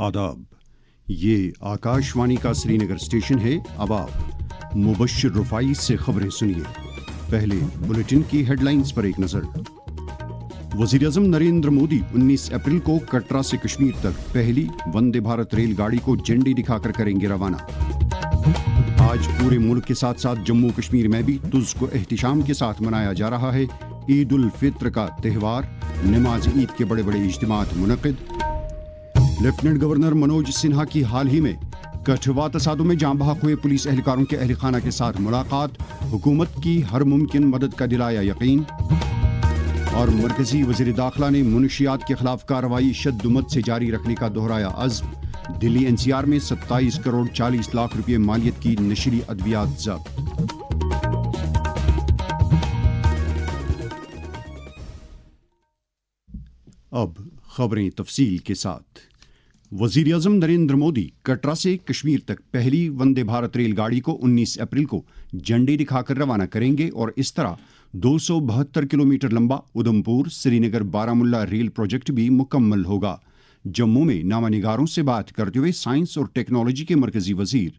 आदाब, ये आकाशवाणी का श्रीनगर स्टेशन है। अब आप मुबश्शिर रुफाई से खबरें सुनिए। पहले बुलेटिन की हेडलाइंस पर एक नजर। वज़ीर-ए-आज़म नरेंद्र मोदी 19 अप्रैल को कटरा से कश्मीर तक पहली वंदे भारत रेलगाड़ी को झंडी दिखाकर करेंगे रवाना। आज पूरे मुल्क के साथ साथ जम्मू कश्मीर में भी तुज़ को एहतिशाम के साथ मनाया जा रहा है। ईद उल फित्र का त्यौहार, नमाज ईद के बड़े बड़े इज्तिमात मुनक़िद। लेफ्टिनेंट गवर्नर मनोज सिन्हा की हाल ही में कठुआ तसादुम में जाँ बहक हुए पुलिस एहलकारों के अहल खाना के साथ मुलाकात, हुकूमत की हर मुमकिन मदद का दिलाया यकीन। और मरकजी वज़ीर दाखिला ने मुनशियात के खिलाफ कार्रवाई शद्दुमत से जारी रखने का दोहराया अज़्म। दिल्ली एनसीआर में 27 करोड़ 40 लाख रुपये मालियत की नशरी अद्वियात ज़ब्त। अब खबरें तफसील के साथ। वज़ीर-ए-आज़म नरेंद्र मोदी कटरा से कश्मीर तक पहली वंदे भारत रेलगाड़ी को 19 अप्रैल को झंडी दिखाकर रवाना करेंगे और इस तरह 272 किलोमीटर लंबा उधमपुर श्रीनगर बारामुल्ला रेल प्रोजेक्ट भी मुकम्मल होगा। जम्मू में नामानिगारों से बात करते हुए साइंस और टेक्नोलॉजी के मरकजी वजीर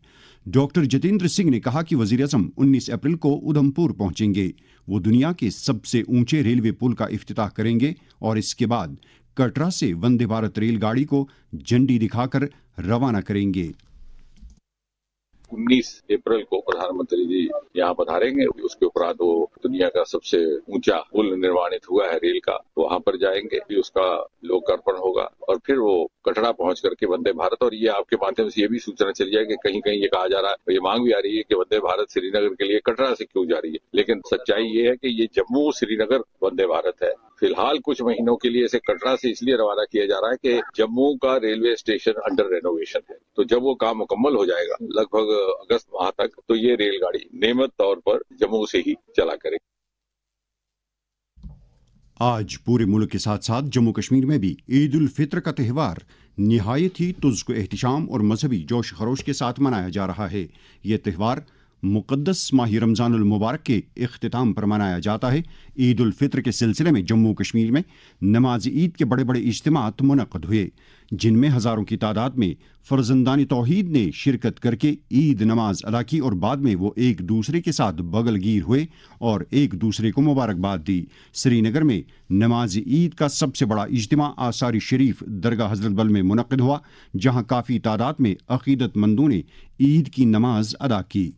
डॉक्टर जितेंद्र सिंह ने कहा कि वज़ीर-ए-आज़म 19 अप्रैल को उधमपुर पहुंचेंगे। वो दुनिया के सबसे ऊंचे रेलवे पुल का इफ्तिताह करेंगे और इसके बाद कटरा से वंदे भारत रेलगाड़ी को झंडी दिखाकर रवाना करेंगे। 19 अप्रैल को प्रधानमंत्री जी यहाँ पधारेंगे। उसके उपरांत वो दुनिया का सबसे ऊंचा पुल निर्माणित हुआ है रेल का, वहां पर जाएंगे, फिर उसका लोकार्पण होगा और फिर वो कटरा पहुंच करके वंदे भारत। और ये आपके माध्यम से ये भी सूचना चली जाए कि कहीं कहीं ये कहा जा रहा है, ये मांग भी आ रही है कि वंदे भारत श्रीनगर के लिए कटरा से क्यों जा रही है, लेकिन सच्चाई ये है कि ये जम्मू श्रीनगर वंदे भारत है। फिलहाल कुछ महीनों के लिए इसे कटरा से इसलिए रवाना किया जा रहा है कि जम्मू का रेलवे स्टेशन अंडर रेनोवेशन है, तो जब वो काम मुकम्मल हो जाएगा लगभग अगस्त माह तक, तो ये रेलगाड़ी नियमित तौर पर जम्मू से ही चला करेगी। आज पूरे मुल्क के साथ साथ जम्मू कश्मीर में भी ईद उल फित्र का त्यौहार निहायत ही तुज़ को एहतिशाम और मजहबी जोश खरोश के साथ मनाया जा रहा है। ये त्यौहार मुक़द्दस माह रमज़ानुल मुबारक के इख्तिताम पर मनाया जाता है। ईद उल फित्र के सिलसिले में जम्मू कश्मीर में नमाज ईद के बड़े बड़े इज्तिमात मुनक़्क़द हुए, जिनमें हज़ारों की तादाद में फ़र्ज़ंदानी तौहीद ने शिरकत करके ईद नमाज अदा की और बाद में वो एक दूसरे के साथ बगलगीर हुए और एक दूसरे को मुबारकबाद दी। श्रीनगर में नमाज ईद का सबसे बड़ा इज्तिमा आसारी शरीफ दरगाह हज़रत बल में मुनक़्क़द हुआ, जहाँ काफ़ी तादाद में अक़ीदतमंदों ने ईद की नमाज अदा की।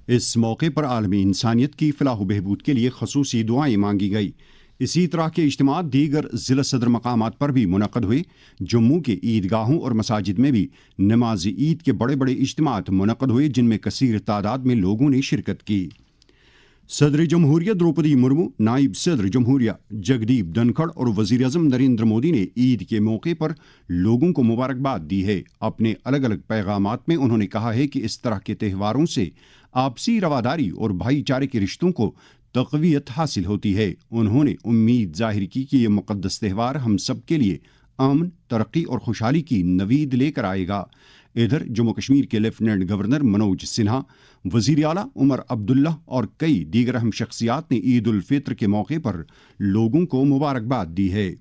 इस मौके पर आलमी इंसानियत की फलाह बहबूद के लिए खसूसी दुआएं मांगी गई। इसी तरह के इज्तिमा दीगर ज़िला सदर मकामात पर भी मुनक़्क़द हुए। जम्मू के ईदगाहों और मसाजिद में भी नमाज ईद के बड़े बड़े इज्तिमात मुनक़्क़द हुए, जिनमें कसीर तादाद में लोगों ने शिरकत की। सदर जमहूरिया द्रौपदी मुर्मू, नायब सदर जमहूरिया जगदीप धनखड़ और वज़ीर-ए-आज़म नरेंद्र मोदी ने ईद के मौके पर लोगों को मुबारकबाद दी है। अपने अलग अलग पैगामात में उन्होंने कहा है कि इस तरह के त्यौहारों से आपसी रवादारी और भाईचारे के रिश्तों को तक़वियत हासिल होती है। उन्होंने उम्मीद जाहिर की कि यह मुक़द्दस त्यौहार हम सब के लिए अमन, तरक्की और खुशहाली की नवीद लेकर आएगा। इधर जम्मू कश्मीर के लेफ्टिनेंट गवर्नर मनोज सिन्हा, वज़ीर आला उमर अब्दुल्ला और कई दीगर अहम शख्सियात ने ईद उल फित्र के मौके पर लोगों को मुबारकबाद दी है।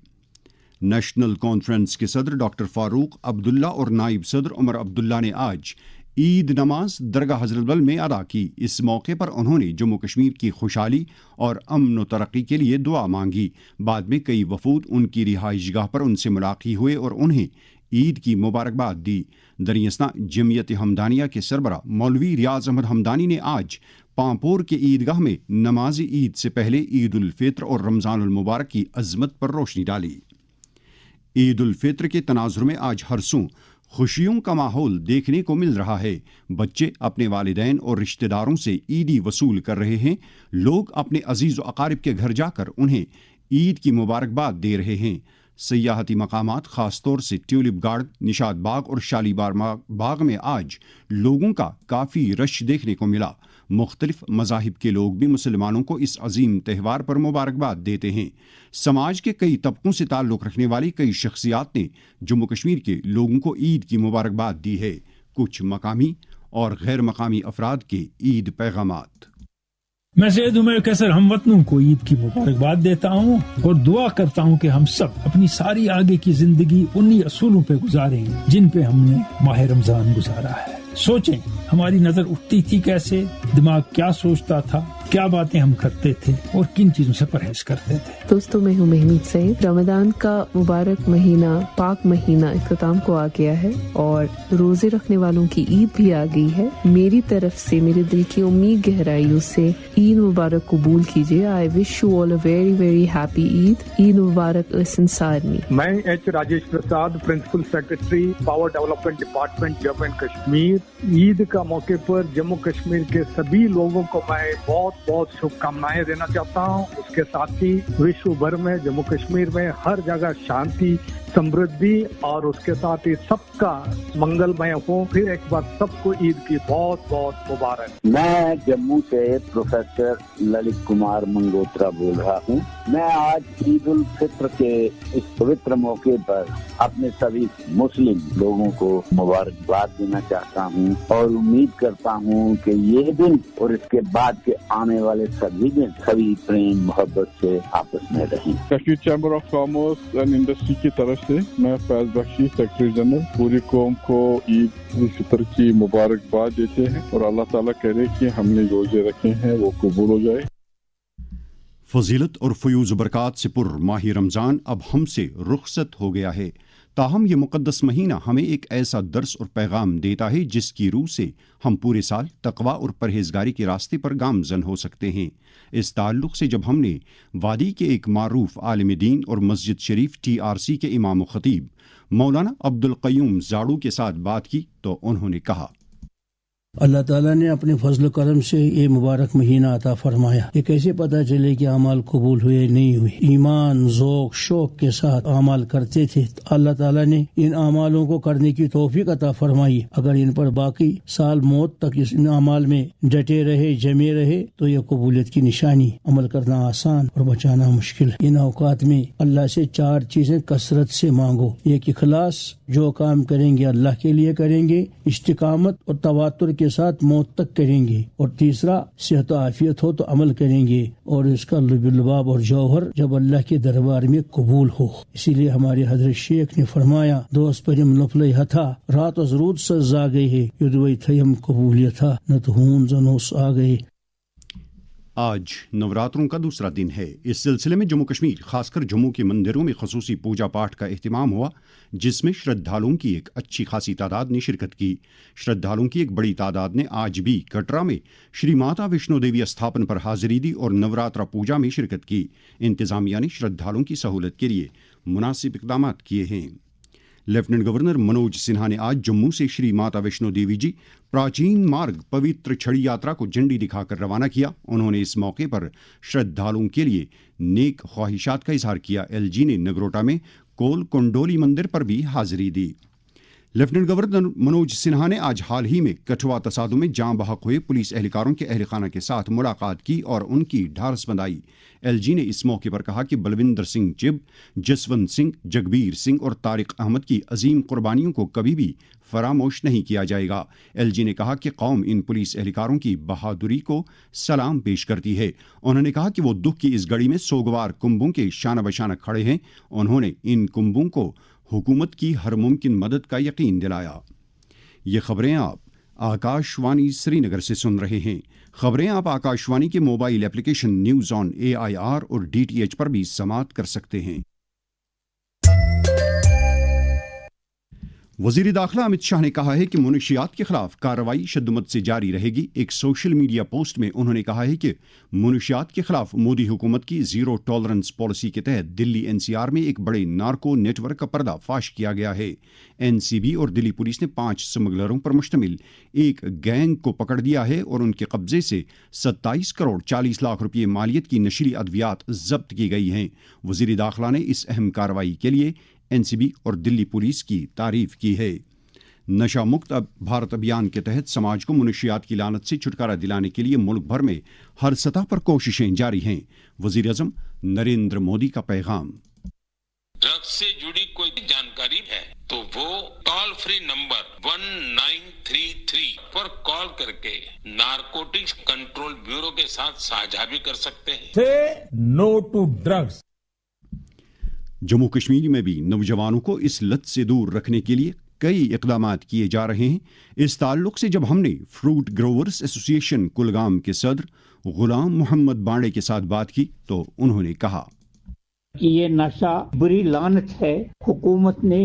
नेशनल कॉन्फ्रेंस के सदर डॉक्टर फारूक अब्दुल्ला और नायब सदर उमर अब्दुल्ला ने आज ईद नमाज दरगाह हज़रत बल में अदा की। इस मौके पर उन्होंने जम्मू कश्मीर की खुशहाली और अमन व तरक्की के लिए दुआ मांगी। बाद में कई वफूद उनकी रिहाइशगाह पर उनसे मुलाकात हुए और उन्हें ईद की मुबारकबाद दी। दरियस्ता जमियत हमदानिया के सरबरा मौलवी रियाज अहमद हमदानी ने आज پامپور کے عیدگاہ میں نماز عید سے پہلے عید الفطر اور رمضان المبارک کی عظمت پر روشنی ڈالی۔ عید الفطر کے تناظر میں آج ہر سو خوشیوں کا ماحول دیکھنے کو مل رہا ہے۔ بچے اپنے والدین اور رشتہ داروں سے عیدی وصول کر رہے ہیں۔ لوگ اپنے عزیز و اقارب کے گھر جا کر انہیں عید کی مبارکباد دے رہے ہیں۔ سیاحتی مقامات خاص طور سے ٹیولپ گارڈن، نشاد باغ اور شالیمار باغ میں آج لوگوں کا کافی رش دیکھنے کو ملا۔ مختلف مذاہب کے لوگ بھی مسلمانوں کو اس عظیم تہوار پر مبارکباد دیتے ہیں۔ سماج کے کئی طبقوں سے تعلق رکھنے والی کئی شخصیات نے جموں کشمیر کے لوگوں کو عید کی مبارکباد دی ہے۔ کچھ مقامی اور غیر مقامی افراد کے عید پیغامات۔ میں سید عمر کیسر ہم وطنوں کو عید کی مبارکباد دیتا ہوں اور دعا کرتا ہوں کہ ہم سب اپنی ساری آگے کی زندگی انہی اصولوں پہ گزاریں جن پہ ہم نے ماہ رمضان گزارا ہے۔ سوچیں ہماری نظر اٹھتی تھی کیسے، دماغ کیا سوچتا تھا، کیا باتیں ہم کرتے تھے اور کن چیزوں سے پرہیز کرتے تھے۔ دوستوں میں ہوں محمید سعید۔ رمضان کا مبارک مہینہ، پاک مہینہ اختتام کو آ گیا ہے اور روزے رکھنے والوں کی عید بھی آ گئی ہے۔ میری طرف سے میرے دل کی امید گہرائیوں سے عید مبارک قبول کیجیے۔ I wish you all a very very happy Eid. Eid مبارک سنسارنی۔ میں H Rajesh Prasad, principal secretary power development department Jammu and Kashmir. Eid کا موقع پر جموں کشمیر کے سبھی لوگوں کو میں بہت بہت شبھ کامنائیں دینا چاہتا ہوں۔ اس کے ساتھ ہی وشو بھر میں جموں کشمیر میں ہر جگہ شانتی، سمردھی اور اس کے ساتھ ہی سب کا منگل مے ہو۔ پھر ایک بار سب کو عید کی بہت بہت مبارک۔ میں جموں سے پروفیسر للت کمار منگوترا بول رہا ہوں۔ میں آج عید الفطر کے اس پوتر موقع پر اپنے سبھی مسلم لوگوں کو مبارکباد دینا چاہتا ہوں اور امید کرتا ہوں کہ یہ دن اور اس کے بعد کے آنے والے سبھی دن سبھی پریم محبت سے آپس میں رہیں۔ Kashmir chamber of commerce and industry کی طرف سے میں فیض بخشی سیکرٹری جنرل پوری قوم کو عید الفطر کی مبارکباد دیتے ہیں اور اللہ تعالیٰ کرے کہ ہم نے روزے رکھے ہیں وہ قبول ہو جائے۔ فضیلت اور فیوز برکات سے پر ماہ رمضان اب ہم سے رخصت ہو گیا ہے، تاہم یہ مقدس مہینہ ہمیں ایک ایسا درس اور پیغام دیتا ہے جس کی روح سے ہم پورے سال تقویٰ اور پرہیزگاری کے راستے پر گامزن ہو سکتے ہیں۔ اس تعلق سے جب ہم نے وادی کے ایک معروف عالم دین اور مسجد شریف TRC کے امام و خطیب مولانا عبدالقیوم زاڑو کے ساتھ بات کی تو انہوں نے کہا، اللہ تعالیٰ نے اپنے فضل و کرم سے یہ مبارک مہینہ عطا فرمایا۔ یہ کیسے پتہ چلے کہ اعمال قبول ہوئے نہیں ہوئے؟ ایمان، ذوق، شوق کے ساتھ اعمال کرتے تھے، اللہ تعالیٰ نے ان اعمالوں کو کرنے کی توفیق عطا فرمائی۔ اگر ان پر باقی سال موت تک ان اعمال میں ڈٹے رہے، جمے رہے تو یہ قبولیت کی نشانی۔ عمل کرنا آسان اور بچانا مشکل۔ ان اوقات میں اللہ سے 4 چیزیں کثرت سے مانگو۔ ایک اخلاص، جو کام کریں گے اللہ کے لیے کریں گے، استقامت اور تواتر کے ساتھ موت تک کریں گے، اور تیسرا صحت و عافیت ہو تو عمل کریں گے، اور اس کا لب لباب اور جوہر جب اللہ کے دربار میں قبول ہو۔ اسی لیے ہمارے حضرت شیخ نے فرمایا، دوست پرم نفل ہتھا رات از رود سزا گئے ہے، یدوئی تھیم قبولیت تھا نہ تو ہون زنوس آ گئے۔ آج نوراتروں کا دوسرا دن ہے۔ اس سلسلے میں جموں کشمیر خاص کر جموں کے مندروں میں خصوصی پوجا پاٹ کا اہتمام ہوا، جس میں شردھالوں کی ایک اچھی خاصی تعداد نے شرکت کی۔ شردھالوں کی ایک بڑی تعداد نے آج بھی کٹرا میں شری ماتا ویشنو دیوی استھاپن پر حاضری دی اور نوراترا پوجا میں شرکت کی۔ انتظامیہ نے شردھالوں کی سہولت کے لیے مناسب اقدامات کیے ہیں۔ لیفٹننٹ گورنر منوج سنہا نے آج جموں سے شری ماتا ویشنو دیوی جی پراچین مارگ پوتر چھڑی یاترا کو جھنڈی دکھا کر روانہ کیا۔ انہوں نے اس موقع پر شردھالوں کے لیے نیک خواہشات کا اظہار کیا۔ LG نے نگروٹا میں کول کنڈولی مندر پر بھی حاضری دی۔ لیفٹننٹ گورنر منوج سنہا نے آج حال ہی میں کٹھوا تصادم میں جاں بحق ہوئے پولیس اہلکاروں کے اہل خانہ کے ساتھ ملاقات کی اور ان کی ڈھارس بندھائی۔ LG نے اس موقع پر کہا کہ بلوندر سنگھ چب، جسونت سنگھ، جگبیر سنگھ اور طارق احمد کی عظیم قربانیوں کو کبھی بھی فراموش نہیں کیا جائے گا۔ LG نے کہا کہ قوم ان پولیس اہلکاروں کی بہادری کو سلام پیش کرتی ہے۔ انہوں نے کہا کہ وہ دکھ کی اس گھڑی میں سوگوار کنبوں کے شانہ بشانہ کھڑے ہیں۔ انہوں نے ان کنبوں کو حکومت کی ہر ممکن مدد کا یقین دلایا۔ یہ خبریں آپ آکاشوانی سری نگر سے سن رہے ہیں۔ خبریں آپ آکاشوانی کے mobile application news on AIR اور DTH پر بھی سماعت کر سکتے ہیں۔ वजीर दाखिला अमित शाह ने कहा है कि मुनशियात के खिलाफ कार्रवाई शद्दुमत से जारी रहेगी। एक सोशल मीडिया पोस्ट में उन्होंने कहा है कि मुनशियात के खिलाफ मोदी हुकूमत की जीरो टॉलरेंस पॉलिसी के तहत दिल्ली एनसीआर में एक बड़े नार्को नेटवर्क का पर्दाफाश किया गया है। एनसीबी और दिल्ली पुलिस ने 5 स्मगलरों पर मुश्तमिल एक गैंग को पकड़ दिया है और उनके कब्जे से 27 करोड़ 40 लाख रुपये मालियत की नशीली अद्वियात जब्त की गई हैं। वजीर दाखिला ने इस अहम कार्रवाई के लिए एनसीबी और दिल्ली पुलिस की तारीफ की है। नशा मुक्त भारत अभियान के तहत समाज को मुनशियात की लानत से छुटकारा दिलाने के लिए मुल्क भर में हर सतह पर कोशिशें जारी हैं। वजीर आज़म नरेंद्र मोदी का पैगाम। ड्रग्स से जुड़ी कोई जानकारी है तो वो टोल फ्री नंबर 1933 पर कॉल करके नारकोटिक्स कंट्रोल ब्यूरो के साथ साझा भी कर सकते हैं। Say no to drugs. Jammu Kashmir में भी नौजवानों को इस लत से दूर रखने के लिए कई इक़दामात किए जा रहे हैं। इस ताल्लुक से जब हमने फ्रूट ग्रोवर्स एसोसिएशन कुलगाम के सदर गुलाम मोहम्मद बांडे के साथ बात की तो उन्होंने कहा कि ये नशा बुरी लानत है। हुकूमत ने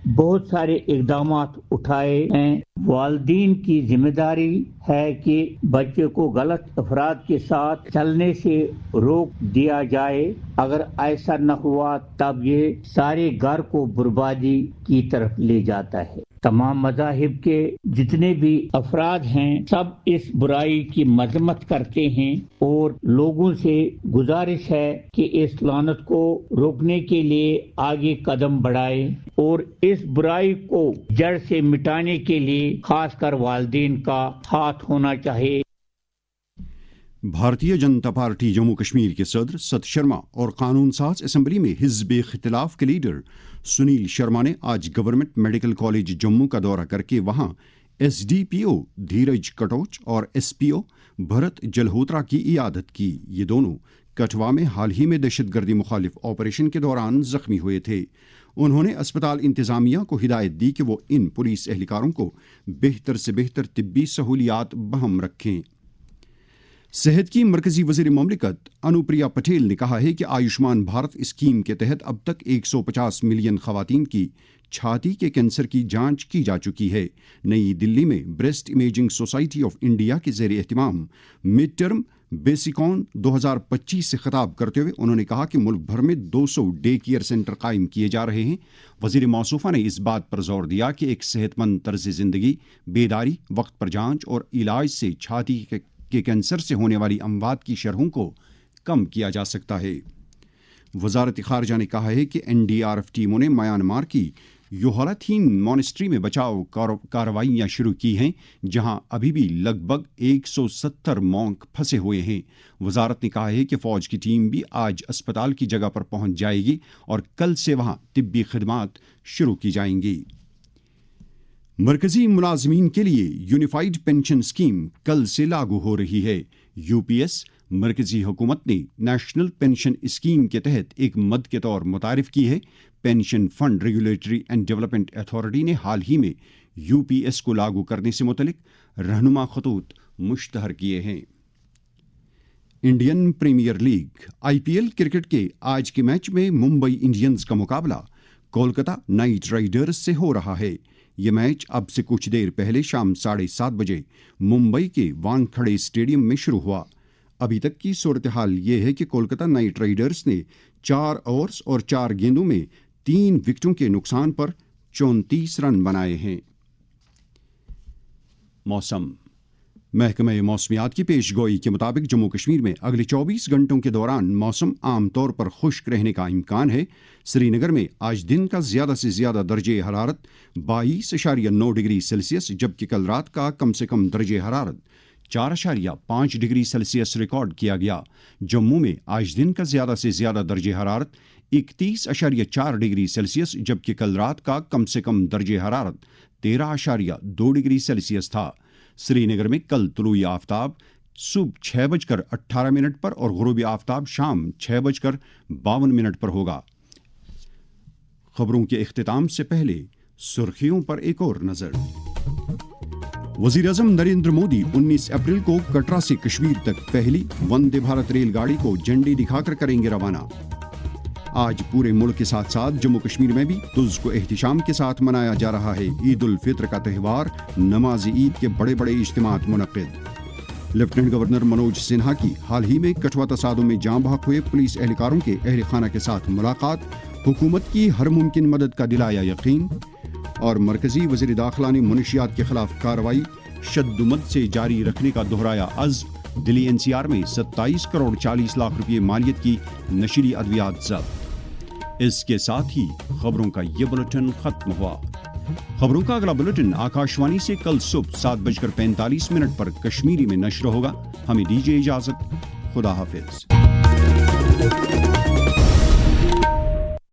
बहुत सारे इक़दामात उठाए हैं। वालिदीन की जिम्मेदारी है कि बच्चे को गलत अफराद के साथ चलने से रोक दिया जाए। अगर ऐसा न हुआ तब ये सारे घर को बर्बादी की तरफ ले जाता है। तमाम मज़ाहिब के जितने भी अफराद हैं सब इस बुराई की मजम्मत करते हैं और लोगों से गुजारिश है कि इस लानत को रोकने के लिए आगे कदम बढ़ाए और इस बुराई को जड़ से मिटाने के लिए खासकर वालिदीन का हाथ होना चाहिए। भारतीय जनता पार्टी जम्मू कश्मीर के सदर सत शर्मा और कानून साज असम्बली में हिज़्ब इख्तिलाफ के लीडर सुनील शर्मा ने आज गवर्नमेंट मेडिकल कॉलेज जम्मू का दौरा करके वहां एसडीपीओ धीरज कटोच और एसपीओ भरत जलहोत्रा की इयादत की। ये दोनों कठवा में हाल ही में दहशतगर्दी मुखालिफ ऑपरेशन के दौरान जख्मी हुए थे। उन्होंने अस्पताल इंतजामिया को हिदायत दी कि वो इन पुलिस एहलकारों को बेहतर से बेहतर तिब्बी सहूलियात बहम रखें। सेहत की मरकजी वज़ीर ममलिकत अनुप्रिया पटेल ने कहा है कि आयुष्मान भारत स्कीम के तहत अब तक 150 मिलियन खवातीन की छाती के कैंसर की जांच की जा चुकी है। नई दिल्ली में breast imaging society of India के ज़ेर एहतिमाम मिड टर्म बेसिकॉन 2025 से खिताब करते हुए उन्होंने कहा कि मुल्क भर में 200 डे केयर सेंटर कायम किए जा रहे हैं। वज़ीर मौसूफ़ा ने इस बात पर जोर दिया कि एक सेहतमंद तर्ज ज़िंदगी, बेदारी, वक्त पर जांच और इलाज से छाती के कैंसर से होने वाली अमवात की शरहों को कम किया जा सकता है। वजारत खारजा ने कहा है कि एनडीआरएफ टीमों ने म्यांमार की योहालाथीन मॉनेस्ट्री में बचाव कार्रवाइयां शुरू की हैं, जहां अभी भी लगभग 170 मॉन्क फंसे हुए हैं। वजारत ने कहा है कि फौज की टीम भी आज अस्पताल की जगह पर पहुंच जाएगी और कल से वहां तिब्बी खिदमात शुरू की जाएंगी। मरकजी मुलाजमीन के लिए यूनिफाइड पेंशन स्कीम कल से लागू हो रही है। यूपीएस मरकजी हुकूमत ने नेशनल पेंशन स्कीम के तहत एक मद के तौर मुतारिफ की है। Pension fund regulatory and development authority ने हाल ही में यूपीएस को लागू करने से मुतलिक रहनुमा खतूत मुश्तहर किए हैं। Indian Premier League IPL cricket के आज के मैच में मुंबई इंडियंस का मुकाबला कोलकाता नाइट राइडर्स से हो रहा है। यह मैच अब से कुछ देर पहले शाम 7:30 बजे मुंबई के वानखड़े स्टेडियम में शुरू हुआ। अभी तक की सूरत हाल ये है कि कोलकाता नाइट राइडर्स ने 4 ओवर्स और 4 गेंदों में 3 विकेटों के नुकसान पर 34 रन बनाए हैं। मौसम महकमा मौसमियात की पेशगोई के मुताबिक जम्मू कश्मीर में अगले 24 घंटों के दौरान मौसम आमतौर पर खुश्क रहने का इम्कान है। श्रीनगर में आज दिन का ज़्यादा से ज़्यादा दर्जे हरारत 22.9 डिग्री सेल्सियस, जबकि कल रात का कम से कम दर्जे हरारत 4.5 डिग्री सेल्सियस रिकॉर्ड किया गया। जम्मू में आज दिन का ज़्यादा से ज़्यादा दर्जे हरारत 31.4 डिग्री सेल्सियस, जबकि कल रात का कम से कम दर्जे हरारत 13.2 डिग्री सेल्सियस था। श्रीनगर में कल तुलूई आफ्ताब सुबह 6:18 पर और गुरूबी आफ्ताब शाम 6:52 पर होगा। खबरों के इख्तिताम से पहले सुर्खियों पर एक और नजर। वज़ीर-ए-आज़म नरेंद्र मोदी 19 अप्रैल को कटरा से कश्मीर तक पहली वंदे भारत रेलगाड़ी को झंडी दिखाकर करेंगे रवाना। آج پورے ملک کے ساتھ ساتھ جموں کشمیر میں بھی طز کو احتشام کے ساتھ منایا جا رہا ہے عید الفطر کا تہوار، نماز عید کے بڑے بڑے اجتماعات منعقد۔ لیفٹیننٹ گورنر منوج سنہا کی حال ہی میں کٹھوا تصادم میں جاں بحق ہوئے پولیس اہلکاروں کے اہل خانہ کے ساتھ ملاقات، حکومت کی ہر ممکن مدد کا دلایا یقین، اور مرکزی وزیر داخلہ نے منشیات کے خلاف کارروائی شدت سے جاری رکھنے کا دہرایا عزم۔ دلی این سی آر میں 27 کروڑ 40 لاکھ روپے مالیت کی نشیلی ادویات ضبط۔ اس کے ساتھ ہی خبروں کا یہ بلیٹن ختم ہوا۔ خبروں کا اگلا بلیٹن آکاشوانی سے کل صبح 7:45 پر کشمیری میں نشر ہوگا۔ ہمیں دیجیے اجازت، خدا حافظ۔